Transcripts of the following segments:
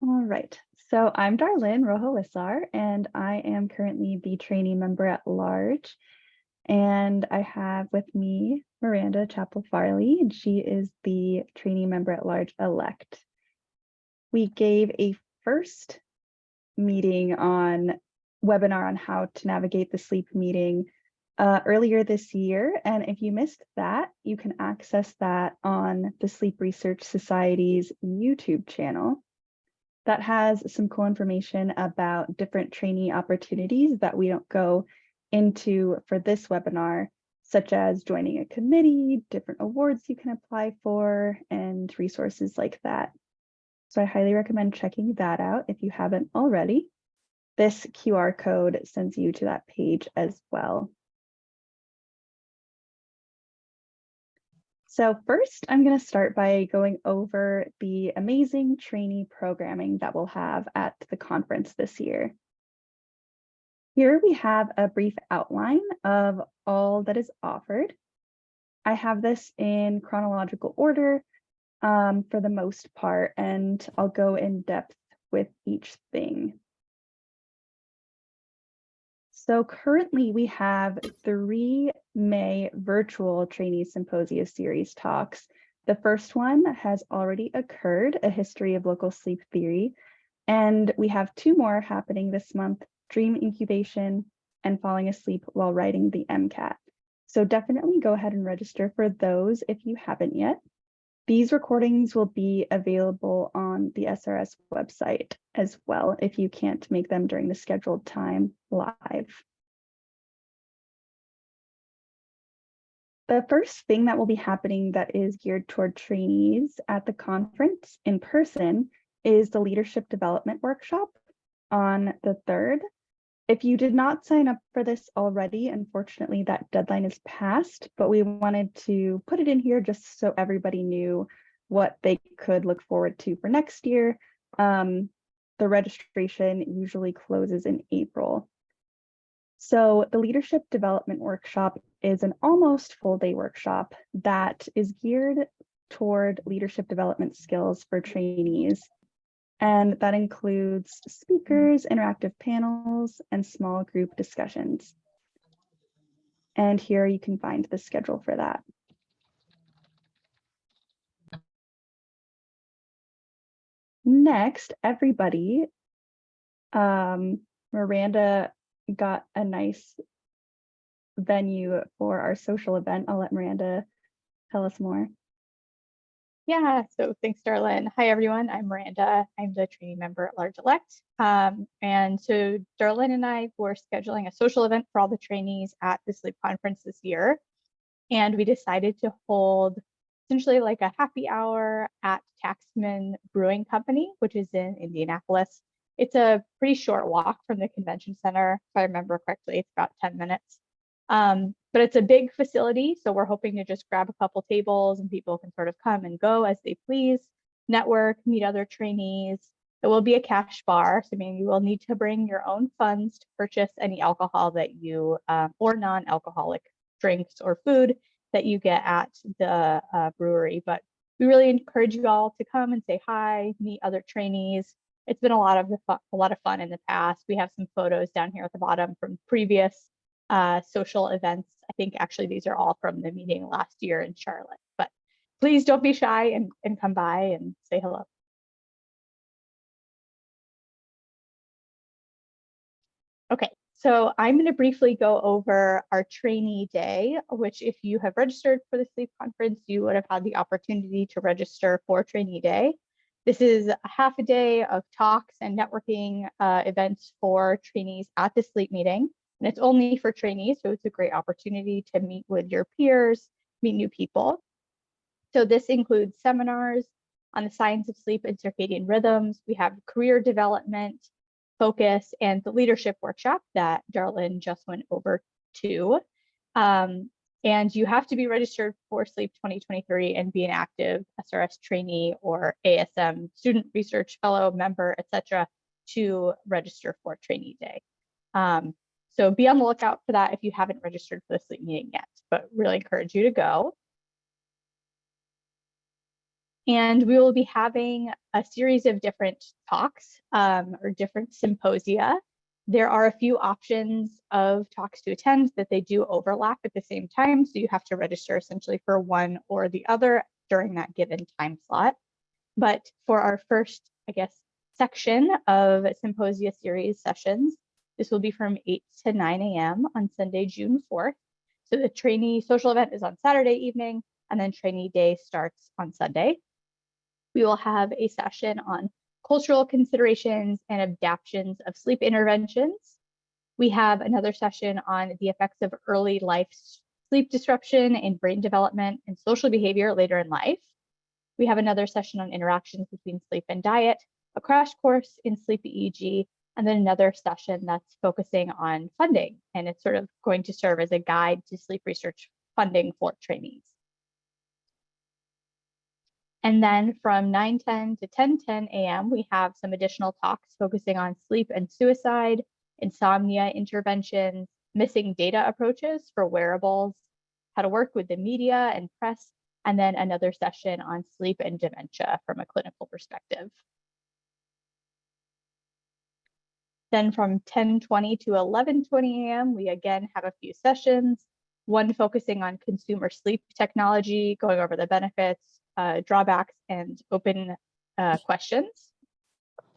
All right, so I'm Darlene Rojo-Lissar, and I am currently the trainee member at large. And I have with me Miranda Chappell-Farley, and she is the trainee member at large elect. We gave a first webinar on how to navigate the sleep meeting earlier this year. And if you missed that, you can access that on the Sleep Research Society's YouTube channel. That has some cool information about different trainee opportunities that we don't go into for this webinar, such as joining a committee, different awards you can apply for, and resources like that. So I highly recommend checking that out if you haven't already. This QR code sends you to that page as well. So first, I'm going to start by going over the amazing trainee programming that we'll have at the conference this year. Here we have a brief outline of all that is offered. I have this in chronological order for the most part, and I'll go in depth with each thing. So currently we have 3 May virtual trainee symposia series talks. The first one has already occurred, a history of local sleep theory, and we have 2 more happening this month, dream incubation and falling asleep while writing the MCAT. So definitely go ahead and register for those if you haven't yet. These recordings will be available on the SRS website as well if you can't make them during the scheduled time live. The first thing that will be happening that is geared toward trainees at the conference in person is the Leadership Development Workshop on the 3rd. If you did not sign up for this already, unfortunately, that deadline is passed, but we wanted to put it in here just so everybody knew what they could look forward to for next year. The registration usually closes in April. So the Leadership Development Workshop is an almost full-day workshop that is geared toward leadership development skills for trainees. And that includes speakers, interactive panels, and small group discussions. And here you can find the schedule for that. Next, everybody, Miranda got a nice venue for our social event. I'll let Miranda tell us more. Yeah, so thanks, Darlene. Hi, everyone. I'm Miranda. I'm the trainee member at Large Elect. And so Darlene and I were scheduling a social event for all the trainees at the Sleep Conference this year. And we decided to hold essentially like a happy hour at Taxman Brewing Company, which is in Indianapolis. It's a pretty short walk from the convention center. If I remember correctly, it's about 10 minutes. But it's a big facility, so we're hoping to just grab a couple tables and people can sort of come and go as they please, network, meet other trainees. There will be a cash bar, so meaning you will need to bring your own funds to purchase any alcohol that you, or non-alcoholic drinks or food that you get at the brewery. But we really encourage you all to come and say hi, meet other trainees. It's been a lot of fun in the past. We have some photos down here at the bottom from previous social events. I think actually these are all from the meeting last year in Charlotte, but please don't be shy and come by and say hello. Okay, so I'm going to briefly go over our trainee day, which if you have registered for the Sleep Conference, you would have had the opportunity to register for trainee day. This is a half a day of talks and networking events for trainees at the Sleep meeting. And it's only for trainees, so it's a great opportunity to meet with your peers, meet new people. So this includes seminars on the science of sleep and circadian rhythms. We have career development, focus, and the leadership workshop that Darlene just went over to. And you have to be registered for Sleep 2023 and be an active SRS trainee or ASM student research fellow member, etc., to register for trainee day. So be on the lookout for that if you haven't registered for the sleep meeting yet, but really encourage you to go. And we will be having a series of different talks or different symposia. There are a few options of talks to attend that they do overlap at the same time. So you have to register essentially for one or the other during that given time slot. But for our first, I guess, section of symposia series sessions, this will be from 8 to 9 a.m. on Sunday, June 4th. So the trainee social event is on Saturday evening, and then trainee day starts on Sunday. We will have a session on cultural considerations and adaptations of sleep interventions. We have another session on the effects of early life sleep disruption in brain development and social behavior later in life. We have another session on interactions between sleep and diet, a crash course in sleep EEG, and then another session that's focusing on funding. And it's sort of going to serve as a guide to sleep research funding for trainees. And then from 9:10 to 10:10 a.m., we have some additional talks focusing on sleep and suicide, insomnia interventions, missing data approaches for wearables, how to work with the media and press, and then another session on sleep and dementia from a clinical perspective. Then from 10:20 to 11:20 a.m., we again have a few sessions, one focusing on consumer sleep technology, going over the benefits, drawbacks, and open questions.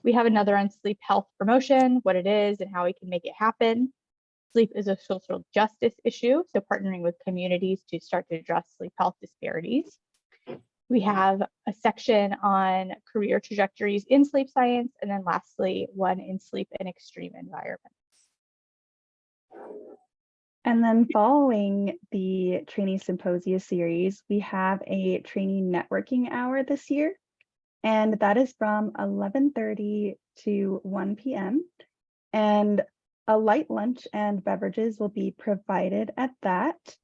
We have another on sleep health promotion, what it is and how we can make it happen. Sleep is a social justice issue, so partnering with communities to start to address sleep health disparities. We have a section on career trajectories in sleep science, and then lastly, one in sleep in extreme environments. And then following the trainee symposia series, we have a trainee networking hour this year, and that is from 11:30 to 1 p.m. And a light lunch and beverages will be provided at that.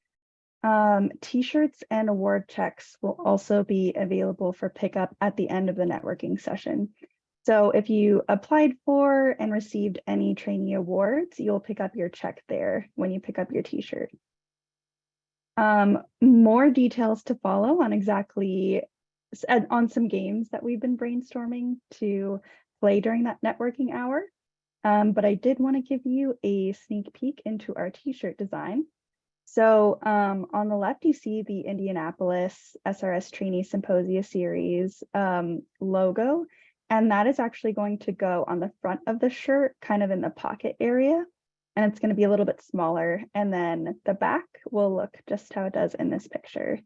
T-shirts and award checks will also be available for pickup at the end of the networking session. So if you applied for and received any trainee awards, you'll pick up your check there when you pick up your T-shirt. More details to follow on on some games that we've been brainstorming to play during that networking hour. But I did want to give you a sneak peek into our T-shirt design. So on the left, you see the Indianapolis SRS Trainee Symposia Series logo, and that is actually going to go on the front of the shirt, kind of in the pocket area, and it's going to be a little bit smaller. And then the back will look just how it does in this picture.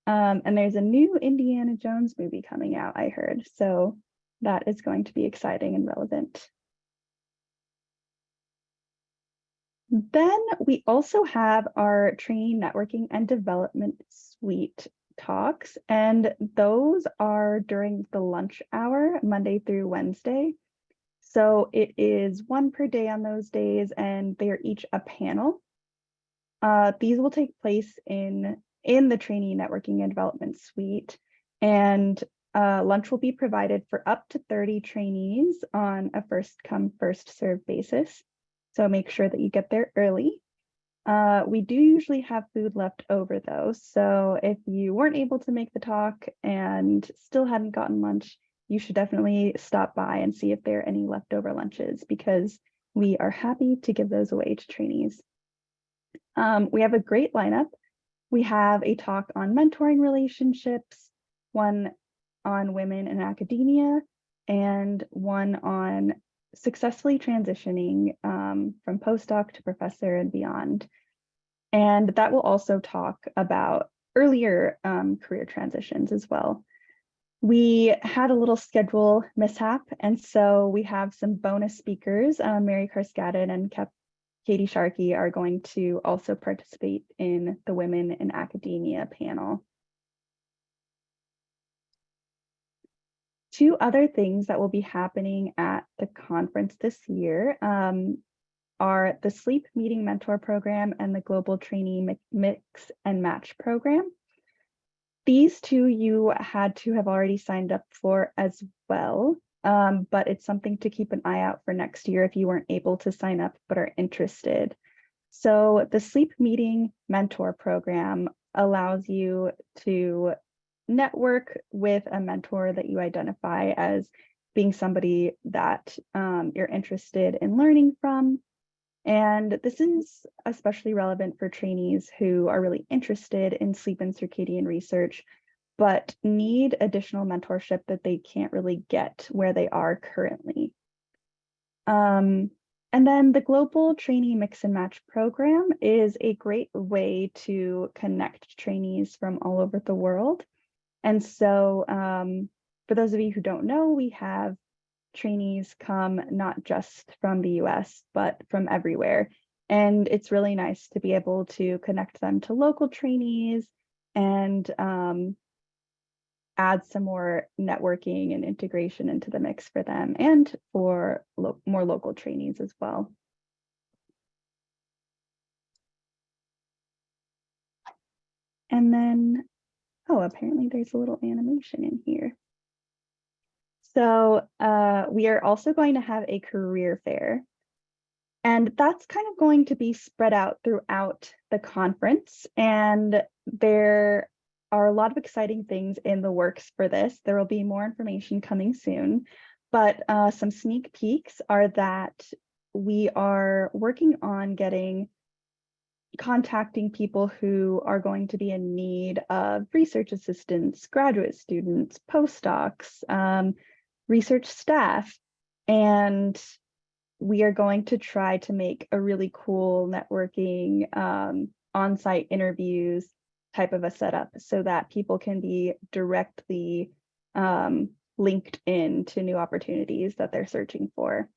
And there's a new Indiana Jones movie coming out, I heard, so that is going to be exciting and relevant. Then we also have our trainee networking and development suite talks, and those are during the lunch hour, Monday through Wednesday. So it is one per day on those days, and they are each a panel. These will take place in the trainee networking and development suite, and lunch will be provided for up to 30 trainees on a first come, first served basis. So make sure that you get there early. We do usually have food left over though. So if you weren't able to make the talk and still hadn't gotten lunch, you should definitely stop by and see if there are any leftover lunches, because we are happy to give those away to trainees. We have a great lineup. We have a talk on mentoring relationships, one on women in academia, and one on successfully transitioning from postdoc to professor and beyond. And that will also talk about earlier career transitions as well. We had a little schedule mishap, and so we have some bonus speakers. Mary Karskadin and Katie Sharkey are going to also participate in the Women in Academia panel. Two other things that will be happening at the conference this year are the Sleep Meeting Mentor Program and the Global Trainee Mix and Match Program. These two you had to have already signed up for as well, but it's something to keep an eye out for next year if you weren't able to sign up but are interested. So the Sleep Meeting Mentor Program allows you to network with a mentor that you identify as being somebody that you're interested in learning from. And this is especially relevant for trainees who are really interested in sleep and circadian research, but need additional mentorship that they can't really get where they are currently. And then the Global Trainee Mix and Match program is a great way to connect trainees from all over the world. And so for those of you who don't know, we have trainees come not just from the US, but from everywhere. And it's really nice to be able to connect them to local trainees and add some more networking and integration into the mix for them and for more local trainees as well. And then, oh, apparently there's a little animation in here. So we are also going to have a career fair. And that's kind of going to be spread out throughout the conference. And there are a lot of exciting things in the works for this. There will be more information coming soon, but some sneak peeks are that we are working on contacting people who are going to be in need of research assistants, graduate students, postdocs, research staff, and we are going to try to make a really cool networking on-site interviews type of a setup so that people can be directly linked in to new opportunities that they're searching for.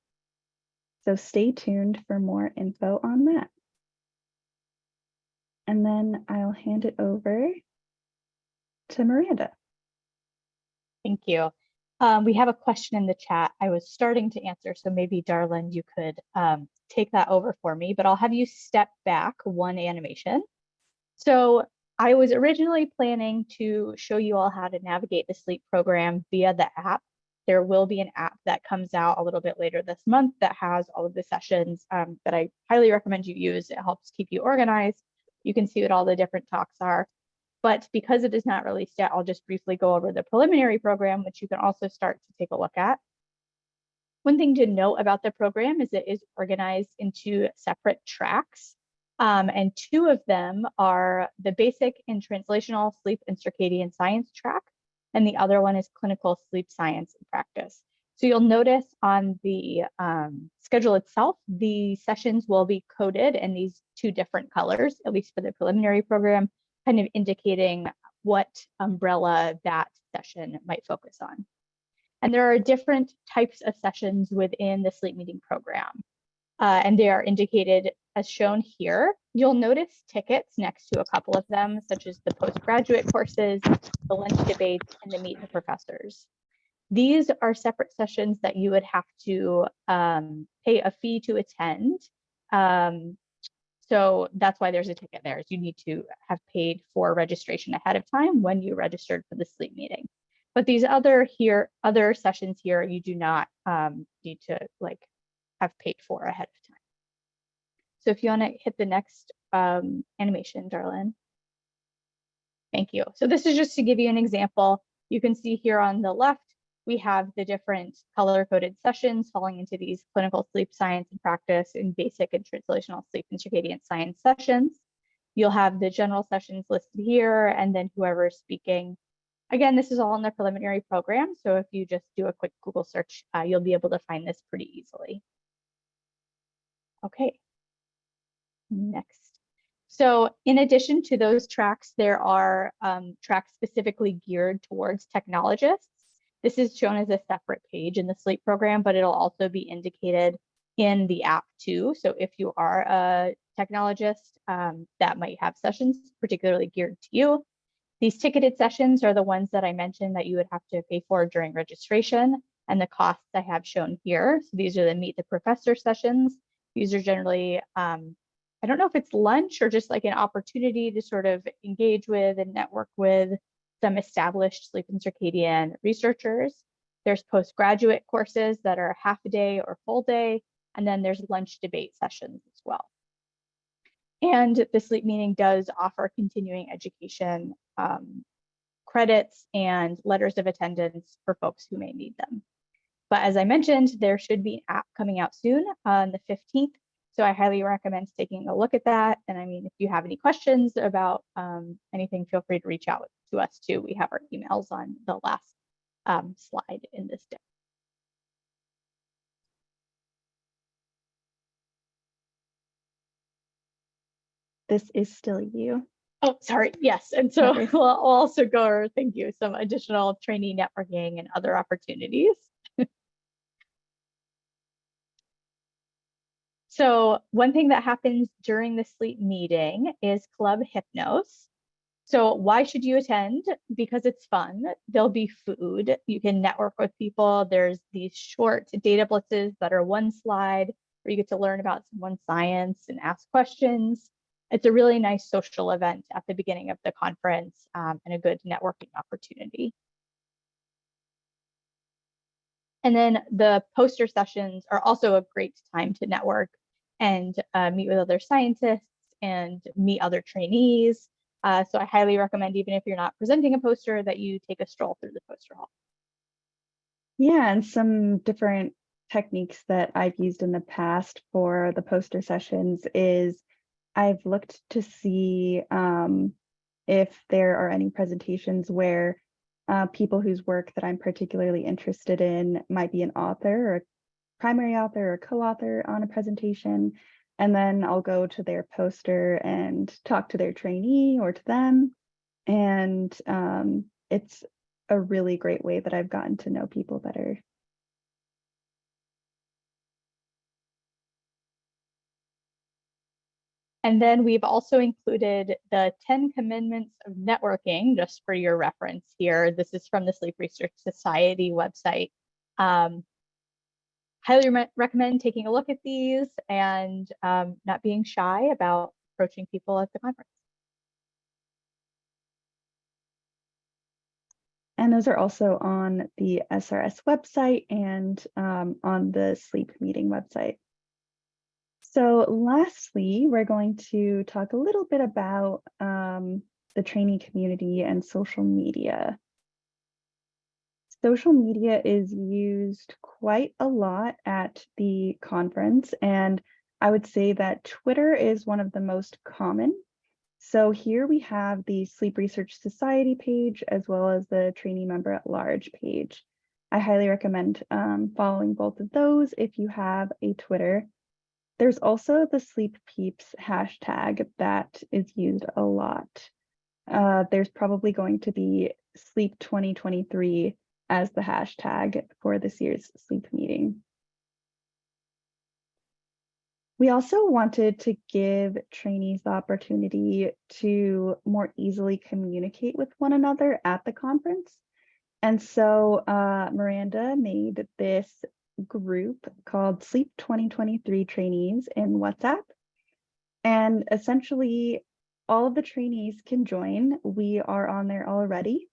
So stay tuned for more info on that. And then I'll hand it over to Miranda. Thank you. We have a question in the chat I was starting to answer, so maybe Darlin, you could take that over for me, but I'll have you step back one animation. So I was originally planning to show you all how to navigate the sleep program via the app. There will be an app that comes out a little bit later this month that has all of the sessions that I highly recommend you use. It helps keep you organized. You can see what all the different talks are. But because it is not released yet, I'll just briefly go over the preliminary program, which you can also start to take a look at. One thing to note about the program is it is organized into separate tracks. And two of them are the basic and translational sleep and circadian science track, and the other one is clinical sleep science and practice. So you'll notice on the schedule itself, the sessions will be coded in these two different colors, at least for the preliminary program, kind of indicating what umbrella that session might focus on. And there are different types of sessions within the sleep meeting program. And they are indicated as shown here. You'll notice tickets next to a couple of them, such as the postgraduate courses, the lunch debates, and the meet the professors. These are separate sessions that you would have to pay a fee to attend. So that's why there's a ticket there. You need to have paid for registration ahead of time when you registered for the sleep meeting. But these other sessions here, you do not need to have paid for ahead of time. So if you want to hit the next animation, Darlin. Thank you. So this is just to give you an example. You can see here on the left, we have the different color-coded sessions falling into these clinical sleep science and practice and basic and translational sleep and circadian science sessions. You'll have the general sessions listed here, and then whoever is speaking. Again, this is all in the preliminary program, so if you just do a quick Google search, you'll be able to find this pretty easily. Okay, next. So in addition to those tracks, there are tracks specifically geared towards technologists. This is shown as a separate page in the sleep program, but it'll also be indicated in the app too. So if you are a technologist, that might have sessions particularly geared to you. These ticketed sessions are the ones that I mentioned that you would have to pay for during registration, and the costs I have shown here. So these are the Meet the Professor sessions. These are generally, I don't know if it's lunch or just like an opportunity to sort of engage with and network with some established sleep and circadian researchers. There's postgraduate courses that are half a day or full day, and then there's lunch debate sessions as well. And the sleep meeting does offer continuing education credits and letters of attendance for folks who may need them. But as I mentioned, there should be an app coming out soon on the 15th. So I highly recommend taking a look at that. And I mean, if you have any questions about anything, feel free to reach out to us too. We have our emails on the last slide in this deck. This is still you. Oh, sorry. Yes. And so we'll also go over, thank you, some additional trainee networking and other opportunities. So one thing that happens during the sleep meeting is Club Hypnos. So why should you attend? Because it's fun. There'll be food. You can network with people. There's these short data blitzes that are one slide where you get to learn about someone's science and ask questions. It's a really nice social event at the beginning of the conference and a good networking opportunity. And then the poster sessions are also a great time to network and meet with other scientists and meet other trainees. So I highly recommend, even if you're not presenting a poster, that you take a stroll through the poster hall. Yeah, and some different techniques that I've used in the past for the poster sessions is I've looked to see if there are any presentations where people whose work that I'm particularly interested in might be an author or a primary author or co-author on a presentation. And then I'll go to their poster and talk to their trainee or to them. And it's a really great way that I've gotten to know people better. And then we've also included the 10 Commandments of Networking, just for your reference here. This is from the Sleep Research Society website. Highly recommend taking a look at these and not being shy about approaching people at the conference. And those are also on the SRS website and on the sleep meeting website. So lastly, we're going to talk a little bit about the trainee community and social media. Social media is used quite a lot at the conference, and I would say that Twitter is one of the most common. So here we have the Sleep Research Society page, as well as the Trainee Member at Large page. I highly recommend following both of those if you have a Twitter. There's also the Sleep Peeps hashtag that is used a lot. There's probably going to be Sleep 2023 as the hashtag for this year's sleep meeting. We also wanted to give trainees the opportunity to more easily communicate with one another at the conference. And so Miranda made this group called Sleep 2023 Trainees in WhatsApp. And essentially, all of the trainees can join. We are on there already.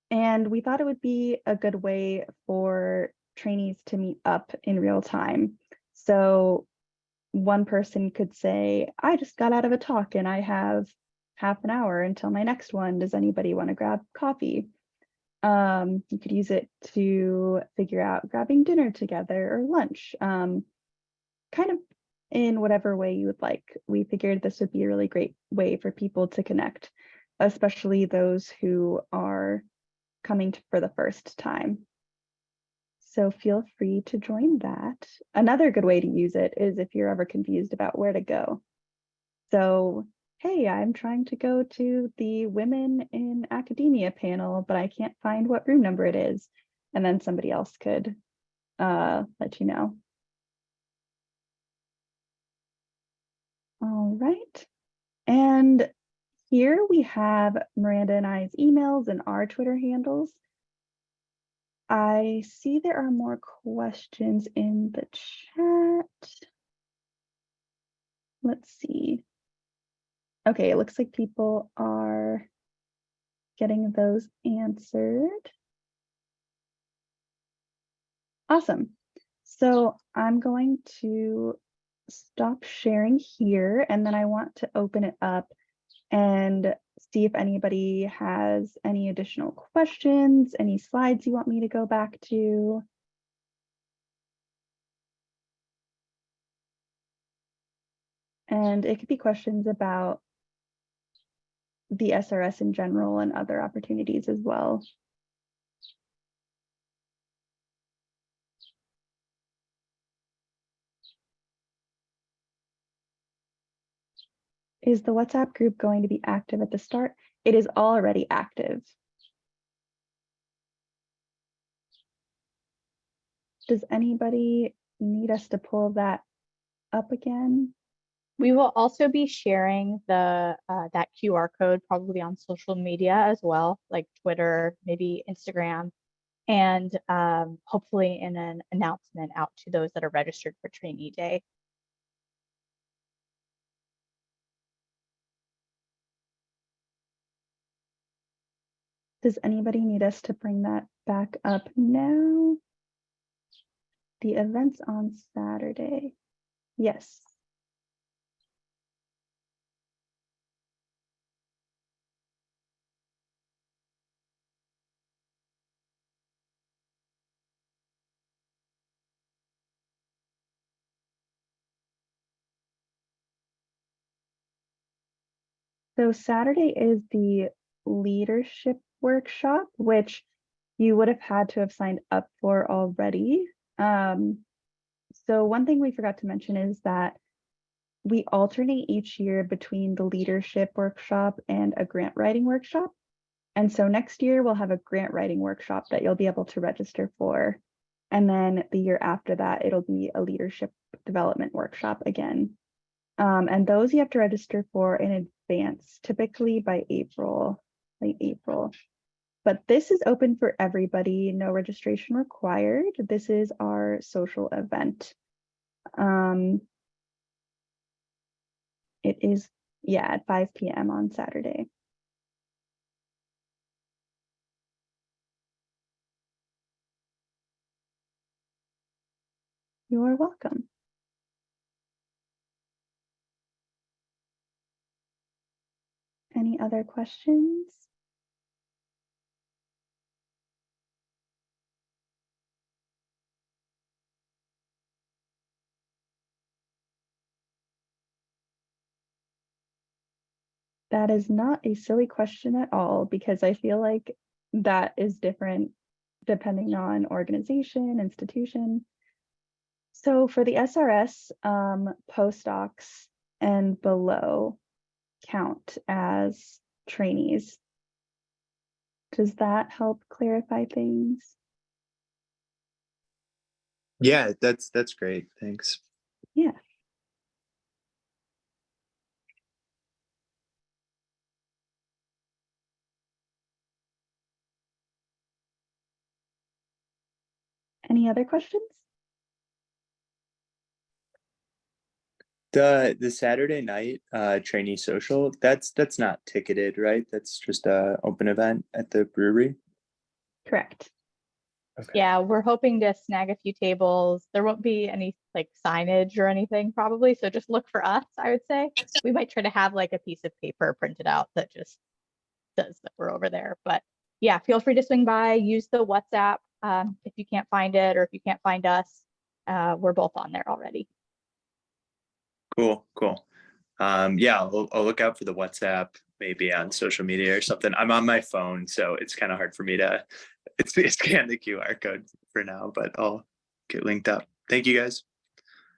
And we thought it would be a good way for trainees to meet up in real time. So one person could say, I just got out of a talk and I have half an hour until my next one. Does anybody want to grab coffee? You could use it to figure out grabbing dinner together or lunch, kind of in whatever way you would like. We figured this would be a really great way for people to connect, especially those who are coming for the first time. So feel free to join that. Another good way to use it is if you're ever confused about where to go. So, hey, I'm trying to go to the Women in Academia panel, but I can't find what room number it is. And then somebody else could let you know. All right. And here we have Miranda and I's emails and our Twitter handles. I see there are more questions in the chat. Let's see. Okay, it looks like people are getting those answered. Awesome. So I'm going to stop sharing here, and then I want to open it up and see if anybody has any additional questions, any slides you want me to go back to. And it could be questions about the SRS in general and other opportunities as well. Is the WhatsApp group going to be active at the start? It is already active. Does anybody need us to pull that up again? We will also be sharing the that QR code probably on social media as well, like Twitter, maybe Instagram, and hopefully in an announcement out to those that are registered for Trainee Day. Does anybody need us to bring that back up now? The event's on Saturday. Yes. So Saturday is the leadership workshop, which you would have had to have signed up for already. So one thing we forgot to mention is that we alternate each year between the leadership workshop and a grant writing workshop. And so next year we'll have a grant writing workshop that you'll be able to register for. And then the year after that, it'll be a leadership development workshop again. And those you have to register for in advance, typically by April, late April. But this is open for everybody, no registration required. This is our social event. It is, yeah, at 5 p.m. on Saturday. You're welcome. Any other questions? That is not a silly question at all, because I feel like that is different depending on organization, institution. So for the SRS, postdocs and below count as trainees. Does that help clarify things? Yeah, that's great. Thanks. Yeah. Any other questions? The Saturday night trainee social, that's not ticketed, right? That's just a open event at the brewery. Correct. Okay. Yeah, we're hoping to snag a few tables. There won't be any like signage or anything probably, so just look for us, I would say. We might try to have like a piece of paper printed out that just says that we're over there. But yeah, feel free to swing by, use the WhatsApp if you can't find it, or if you can't find us. We're both on there already. Cool. Yeah, I'll look out for the WhatsApp maybe on social media or something. I'm on my phone, so it's kind of hard for me to scan the QR code for now, but I'll get linked up. Thank you guys.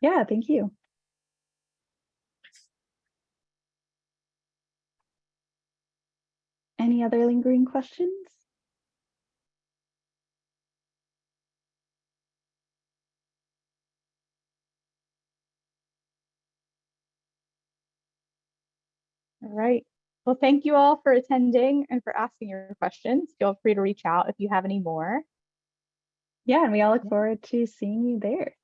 Yeah, thank you. Any other lingering questions? All right. Well, thank you all for attending and for asking your questions. Feel free to reach out if you have any more. Yeah, and we all look forward to seeing you there.